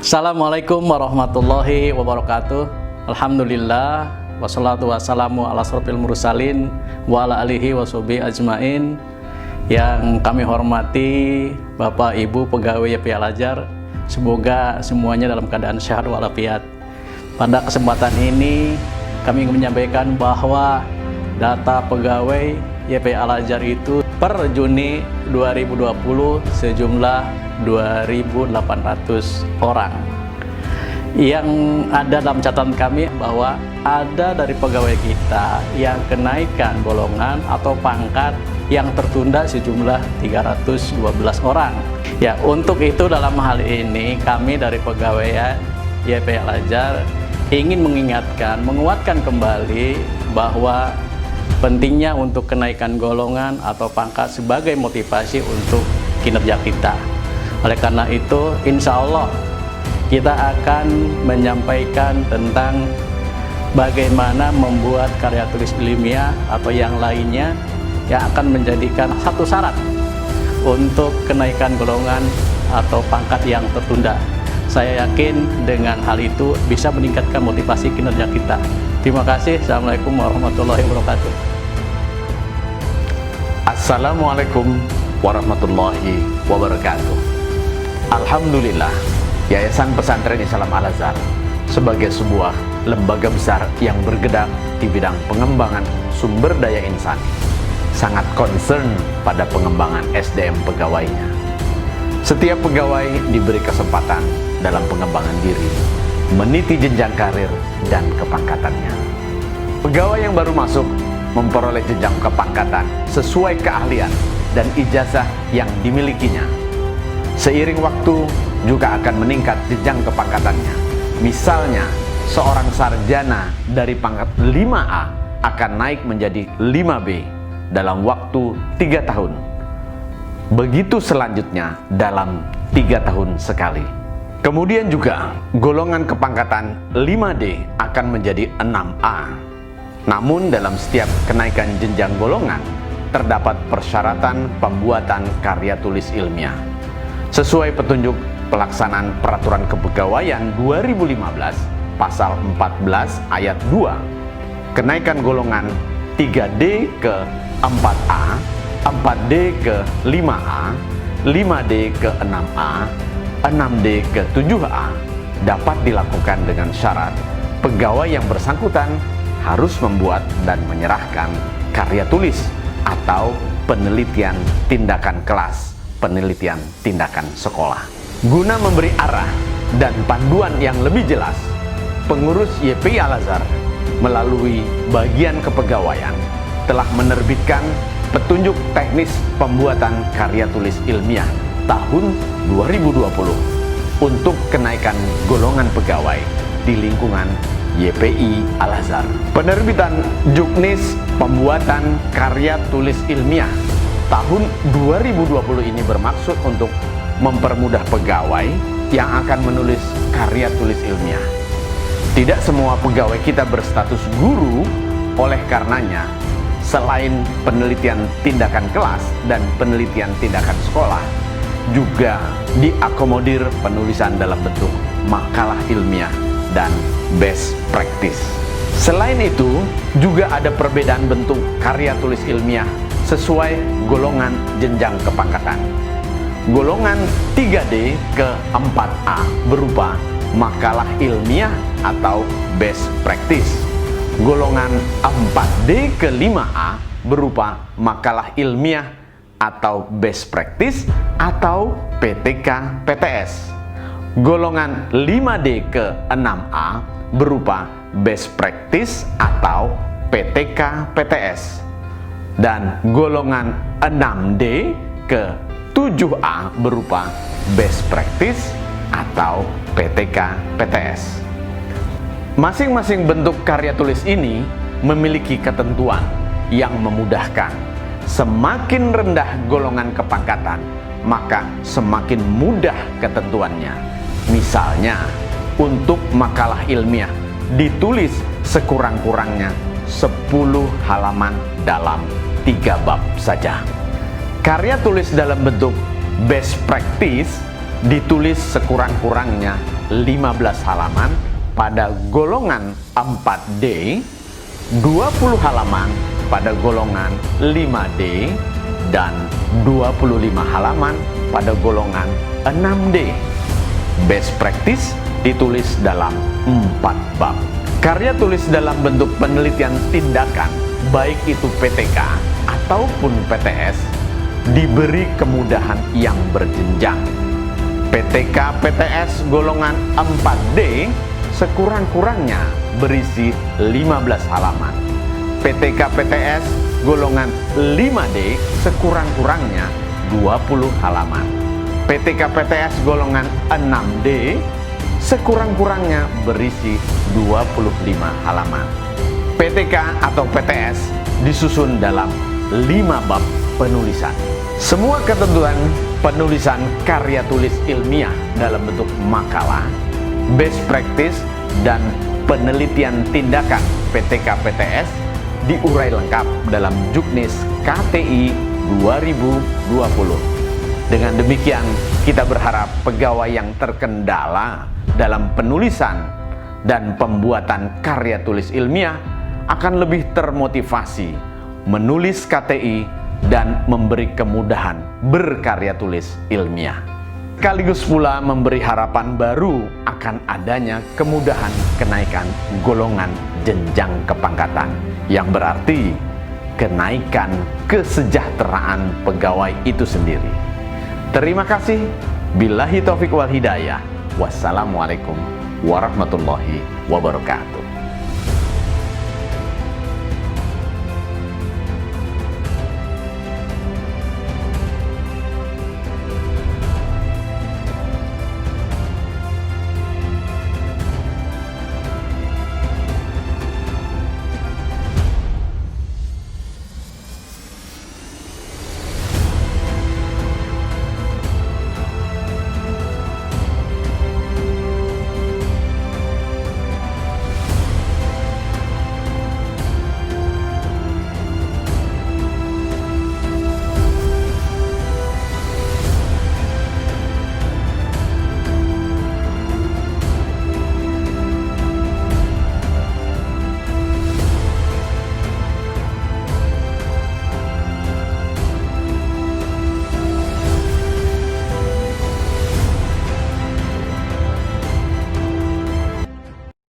Assalamualaikum warahmatullahi wabarakatuh. Alhamdulillah wassalatu wassalamu ala asrofil mursalin wa ala alihi washabihi ajmain. Yang kami hormati Bapak Ibu pegawai YPI Al-Azhar, semoga semuanya dalam keadaan sehat walafiat. Pada kesempatan ini kami ingin menyampaikan bahwa data pegawai YPI Al-Azhar itu per Juni 2020 sejumlah 2.800 orang. Yang ada dalam catatan kami bahwa ada dari pegawai kita yang kenaikan golongan atau pangkat yang tertunda sejumlah 312 orang. Ya, untuk itu dalam hal ini kami dari pegawai YPI Al-Azhar ingin mengingatkan, menguatkan kembali bahwa pentingnya untuk kenaikan golongan atau pangkat sebagai motivasi untuk kinerja kita. Oleh karena itu, insya Allah kita akan menyampaikan tentang bagaimana membuat karya tulis ilmiah atau yang lainnya yang akan menjadikan satu syarat untuk kenaikan golongan atau pangkat yang tertunda. Saya yakin dengan hal itu bisa meningkatkan motivasi kinerja kita. Terima kasih. Assalamualaikum warahmatullahi wabarakatuh. Assalamualaikum warahmatullahi wabarakatuh. Alhamdulillah, Yayasan Pesantren Islam Al-Azhar sebagai sebuah lembaga besar yang bergerak di bidang pengembangan sumber daya insani sangat concern pada pengembangan SDM pegawainya. Setiap pegawai diberi kesempatan dalam pengembangan diri, meniti jenjang karir dan kepangkatannya. Pegawai yang baru masuk memperoleh jenjang kepangkatan sesuai keahlian dan ijazah yang dimilikinya. Seiring waktu juga akan meningkat jenjang kepangkatannya. Misalnya, seorang sarjana dari pangkat 5A akan naik menjadi 5B dalam waktu 3 tahun. Begitu selanjutnya dalam 3 tahun sekali. Kemudian juga golongan kepangkatan 5D akan menjadi 6A. Namun dalam setiap kenaikan jenjang golongan terdapat persyaratan pembuatan karya tulis ilmiah sesuai petunjuk pelaksanaan Peraturan Kepegawaian 2015 Pasal 14 Ayat 2. Kenaikan golongan 3D ke 4A, 4D ke 5A, 5D ke 6A, 6D ke 7A dapat dilakukan dengan syarat pegawai yang bersangkutan harus membuat dan menyerahkan karya tulis atau penelitian tindakan kelas, penelitian tindakan sekolah. Guna memberi arah dan panduan yang lebih jelas, pengurus YPI Al-Azhar melalui bagian kepegawaian telah menerbitkan petunjuk teknis pembuatan karya tulis ilmiah tahun 2020 untuk kenaikan golongan pegawai di lingkungan YPI Al-Azhar. Penerbitan Juknis Pembuatan Karya Tulis Ilmiah tahun 2020 ini bermaksud untuk mempermudah pegawai yang akan menulis karya tulis ilmiah. Tidak semua pegawai kita berstatus guru, oleh karenanya selain penelitian tindakan kelas dan penelitian tindakan sekolah, juga diakomodir penulisan dalam bentuk makalah ilmiah dan best practice. Selain itu, juga ada perbedaan bentuk karya tulis ilmiah sesuai golongan jenjang kepangkatan. Golongan 3D ke 4A berupa makalah ilmiah atau best practice. Golongan 4D ke 5A berupa makalah ilmiah atau best practice atau PTK PTS. Golongan 5D ke 6A berupa best practice atau PTK PTS. Dan golongan 6D ke 7A berupa best practice atau PTK PTS. Masing-masing bentuk karya tulis ini memiliki ketentuan yang memudahkan. Semakin rendah golongan kepangkatan, maka semakin mudah ketentuannya. Misalnya, untuk makalah ilmiah ditulis sekurang-kurangnya 10 halaman dalam 3 bab saja. Karya tulis dalam bentuk best practice ditulis sekurang-kurangnya 15 halaman pada golongan 4D, 20 halaman pada golongan 5D, dan 25 halaman pada golongan 6D. Best practice ditulis dalam 4 bab. Karya tulis dalam bentuk penelitian tindakan, baik itu PTK ataupun PTS, diberi kemudahan yang berjenjang. PTK PTS golongan 4D sekurang-kurangnya berisi 15 halaman. PTK PTS golongan 5D sekurang-kurangnya 20 halaman. PTK PTS golongan 6D sekurang-kurangnya berisi 25 halaman. PTK atau PTS disusun dalam 5 bab penulisan. Semua ketentuan penulisan karya tulis ilmiah dalam bentuk makalah, best practice, dan penelitian tindakan PTK PTS diurai lengkap dalam Juknis KTI 2020. Dengan demikian, kita berharap pegawai yang terkendala dalam penulisan dan pembuatan karya tulis ilmiah akan lebih termotivasi menulis KTI dan memberi kemudahan berkarya tulis ilmiah. Sekaligus pula memberi harapan baru akan adanya kemudahan kenaikan golongan jenjang kepangkatan, yang berarti kenaikan kesejahteraan pegawai itu sendiri. Terima kasih. Billahi taufiq wal hidayah. Wassalamualaikum warahmatullahi wabarakatuh.